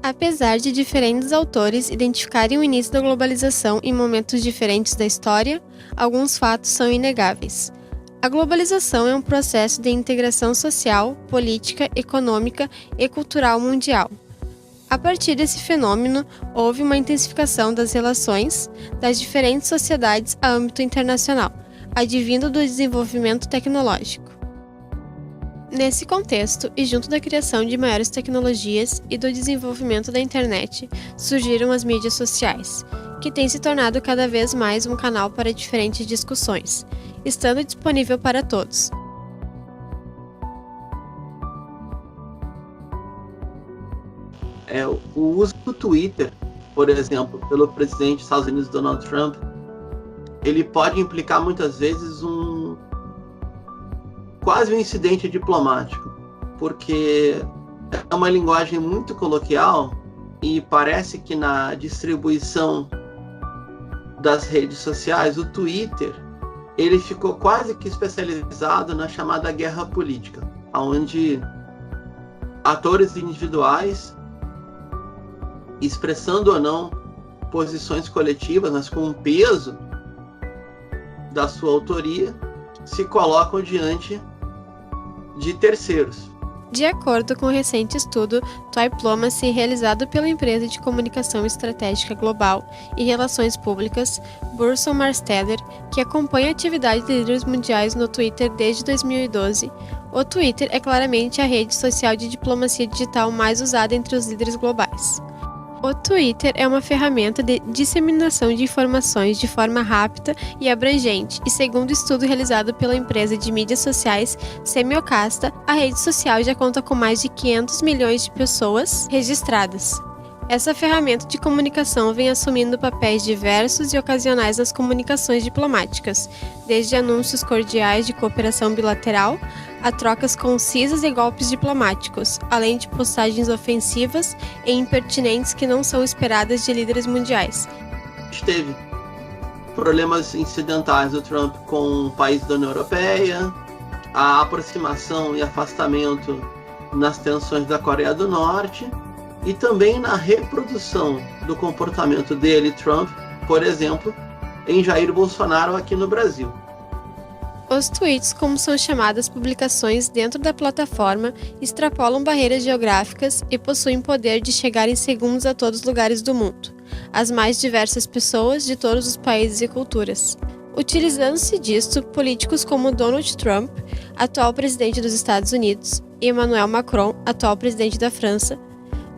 Apesar de diferentes autores identificarem o início da globalização em momentos diferentes da história, alguns fatos são inegáveis. A globalização é um processo de integração social, política, econômica e cultural mundial. A partir desse fenômeno, houve uma intensificação das relações das diferentes sociedades a âmbito internacional, advindo do desenvolvimento tecnológico. Nesse contexto, e junto da criação de maiores tecnologias e do desenvolvimento da internet, surgiram as mídias sociais, que têm se tornado cada vez mais um canal para diferentes discussões, estando disponível para todos. O uso do Twitter, por exemplo, pelo presidente dos Estados Unidos, Donald Trump, ele pode implicar muitas vezes quase um incidente diplomático, porque é uma linguagem muito coloquial e parece que na distribuição das redes sociais, o Twitter, ele ficou quase que especializado na chamada guerra política, onde atores individuais, expressando ou não posições coletivas, mas com um peso da sua autoria, se colocam diante de terceiros. De acordo com o recente estudo Diplomacy realizado pela empresa de comunicação estratégica global e relações públicas Burson Marsteller, que acompanha a atividade de líderes mundiais no Twitter desde 2012, o Twitter é claramente a rede social de diplomacia digital mais usada entre os líderes globais. O Twitter é uma ferramenta de disseminação de informações de forma rápida e abrangente, e segundo estudo realizado pela empresa de mídias sociais Semiocasta, a rede social já conta com mais de 500 milhões de pessoas registradas. Essa ferramenta de comunicação vem assumindo papéis diversos e ocasionais nas comunicações diplomáticas, desde anúncios cordiais de cooperação bilateral a trocas concisas e golpes diplomáticos, além de postagens ofensivas e impertinentes que não são esperadas de líderes mundiais. Teve problemas incidentais do Trump com o país da União Europeia, a aproximação e afastamento nas tensões da Coreia do Norte, e também na reprodução do comportamento dele, Trump, por exemplo, em Jair Bolsonaro aqui no Brasil. Os tweets, como são chamadas publicações dentro da plataforma, extrapolam barreiras geográficas e possuem poder de chegar em segundos a todos os lugares do mundo, às mais diversas pessoas de todos os países e culturas. Utilizando-se disto, políticos como Donald Trump, atual presidente dos Estados Unidos, e Emmanuel Macron, atual presidente da França,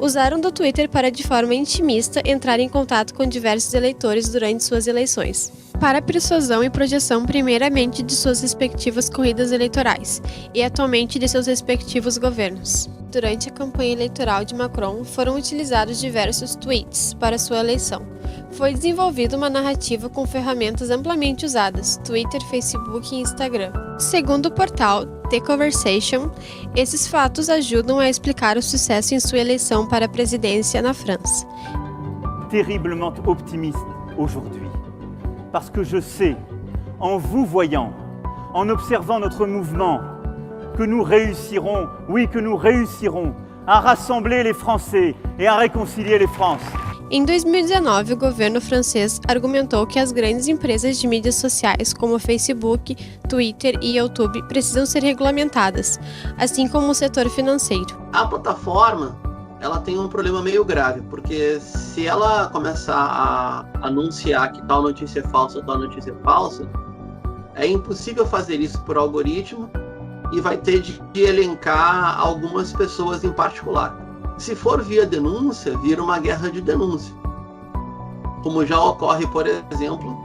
usaram do Twitter para, de forma intimista, entrar em contato com diversos eleitores durante suas eleições, para persuasão e projeção primeiramente de suas respectivas corridas eleitorais e atualmente de seus respectivos governos. Durante a campanha eleitoral de Macron, foram utilizados diversos tweets para sua eleição. Foi desenvolvida uma narrativa com ferramentas amplamente usadas, Twitter, Facebook e Instagram. Segundo o portal The Conversation, esses fatos ajudam a explicar o sucesso em sua eleição para a presidência na França. Terriblement optimiste aujourd'hui, parce que je sais, en vous voyant, en observant notre mouvement, que nous réussirons, oui, que nous réussirons à rassembler les Français et à réconcilier les Frances. Em 2019, o governo francês argumentou que as grandes empresas de mídias sociais, como Facebook, Twitter e YouTube, precisam ser regulamentadas, assim como o setor financeiro. A plataforma, ela tem um problema meio grave, porque se ela começar a anunciar que tal notícia é falsa, é impossível fazer isso por algoritmo e vai ter de elencar algumas pessoas em particular. Se for via denúncia, vira uma guerra de denúncia, como já ocorre, por exemplo,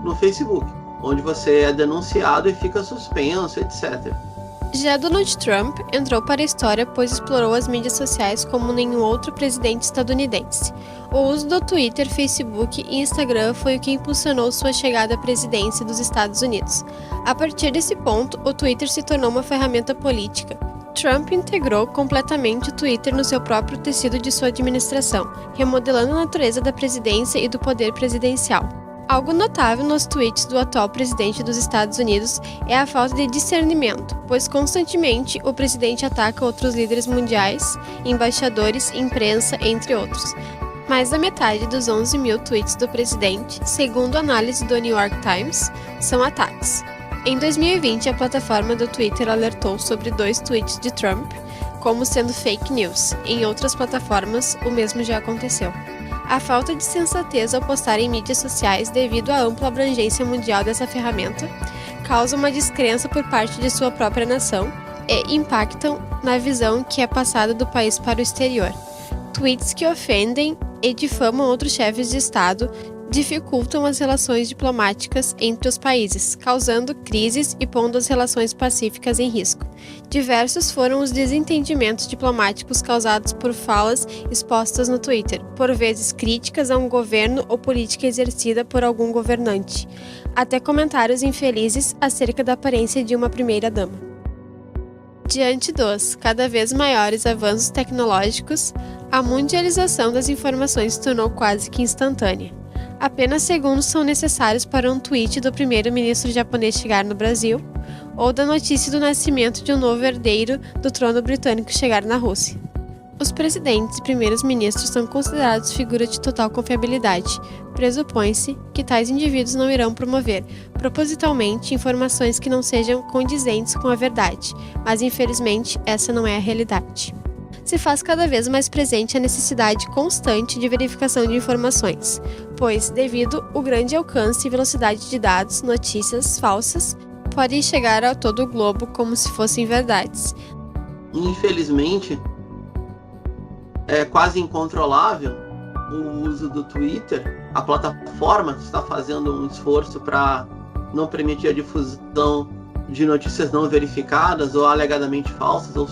no Facebook, onde você é denunciado e fica suspenso, etc. Já Donald Trump entrou para a história pois explorou as mídias sociais como nenhum outro presidente estadunidense. O uso do Twitter, Facebook e Instagram foi o que impulsionou sua chegada à presidência dos Estados Unidos. A partir desse ponto, o Twitter se tornou uma ferramenta política. Trump integrou completamente o Twitter no seu próprio tecido de sua administração, remodelando a natureza da presidência e do poder presidencial. Algo notável nos tweets do atual presidente dos Estados Unidos é a falta de discernimento, pois constantemente o presidente ataca outros líderes mundiais, embaixadores, imprensa, entre outros. Mais da metade dos 11 mil tweets do presidente, segundo análise do New York Times, são ataques. Em 2020, a plataforma do Twitter alertou sobre 2 tweets de Trump como sendo fake news. Em outras plataformas, o mesmo já aconteceu. A falta de sensatez ao postar em mídias sociais devido à ampla abrangência mundial dessa ferramenta causa uma descrença por parte de sua própria nação e impactam na visão que é passada do país para o exterior. Tweets que ofendem e difamam outros chefes de Estado dificultam as relações diplomáticas entre os países, causando crises e pondo as relações pacíficas em risco. Diversos foram os desentendimentos diplomáticos causados por falas expostas no Twitter, por vezes críticas a um governo ou política exercida por algum governante, até comentários infelizes acerca da aparência de uma primeira-dama. Diante dos cada vez maiores avanços tecnológicos, a mundialização das informações se tornou quase que instantânea. Apenas segundos são necessários para um tweet do primeiro-ministro japonês chegar no Brasil, ou da notícia do nascimento de um novo herdeiro do trono britânico chegar na Rússia. Os presidentes e primeiros-ministros são considerados figuras de total confiabilidade. Pressupõe-se que tais indivíduos não irão promover, propositalmente, informações que não sejam condizentes com a verdade, mas infelizmente essa não é a realidade. Se faz cada vez mais presente a necessidade constante de verificação de informações, pois, devido ao grande alcance e velocidade de dados, notícias falsas podem chegar a todo o globo como se fossem verdades. Infelizmente, é quase incontrolável o uso do Twitter. A plataforma está fazendo um esforço para não permitir a difusão de notícias não verificadas ou alegadamente falsas, ou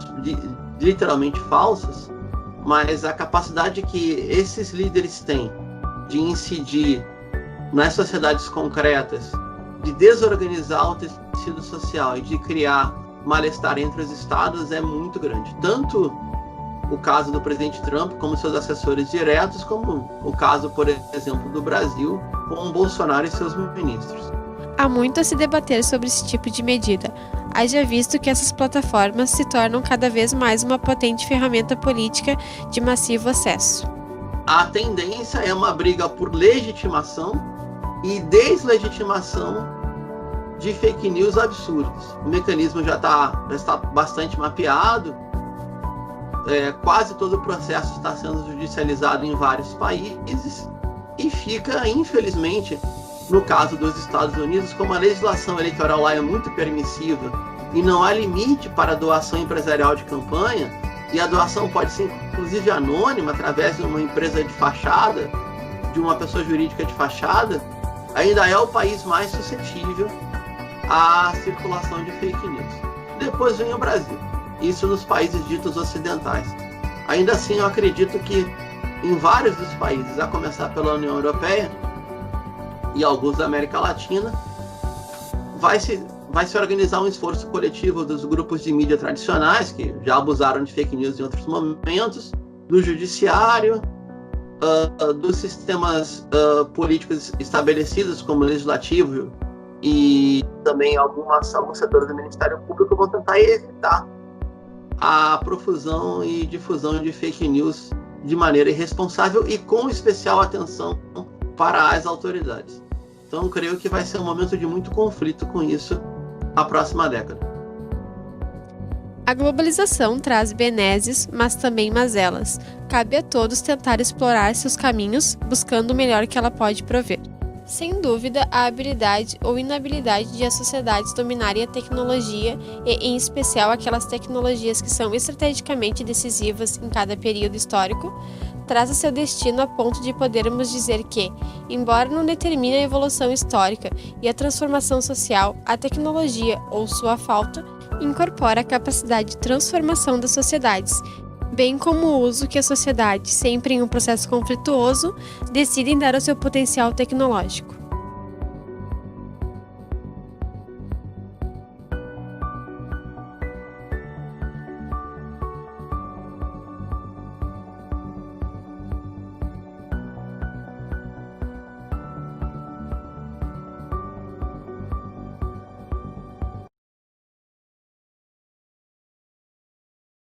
literalmente falsas, mas a capacidade que esses líderes têm de incidir nas sociedades concretas, de desorganizar o tecido social e de criar mal-estar entre os estados é muito grande. Tanto o caso do presidente Trump, como seus assessores diretos, como o caso, por exemplo, do Brasil, com Bolsonaro e seus ministros. Há muito a se debater sobre esse tipo de medida, haja visto que essas plataformas se tornam cada vez mais uma potente ferramenta política de massivo acesso. A tendência é uma briga por legitimação e deslegitimação de fake news absurdos. O mecanismo já está bastante mapeado, quase todo o processo está sendo judicializado em vários países e fica, infelizmente, no caso dos Estados Unidos, como a legislação eleitoral lá é muito permissiva e não há limite para a doação empresarial de campanha, e a doação pode ser inclusive anônima, através de uma empresa de fachada, de uma pessoa jurídica de fachada, ainda é o país mais suscetível à circulação de fake news. Depois vem o Brasil, isso nos países ditos ocidentais. Ainda assim, eu acredito que em vários dos países, a começar pela União Europeia, e alguns da América Latina, vai se organizar um esforço coletivo dos grupos de mídia tradicionais, que já abusaram de fake news em outros momentos, do judiciário, dos sistemas políticos estabelecidos, como legislativo, e também alguns setores do Ministério Público vão tentar evitar a profusão e difusão de fake news de maneira irresponsável e com especial atenção para as autoridades. Então, creio que vai ser um momento de muito conflito com isso a próxima década. A globalização traz benesses, mas também mazelas. Cabe a todos tentar explorar seus caminhos, buscando o melhor que ela pode prover. Sem dúvida, a habilidade ou inabilidade de as sociedades dominarem a tecnologia e, em especial, aquelas tecnologias que são estrategicamente decisivas em cada período histórico, traz a seu destino a ponto de podermos dizer que, embora não determine a evolução histórica e a transformação social, a tecnologia, ou sua falta, incorpora a capacidade de transformação das sociedades, bem como o uso que a sociedade, sempre em um processo conflituoso, decidem dar ao seu potencial tecnológico.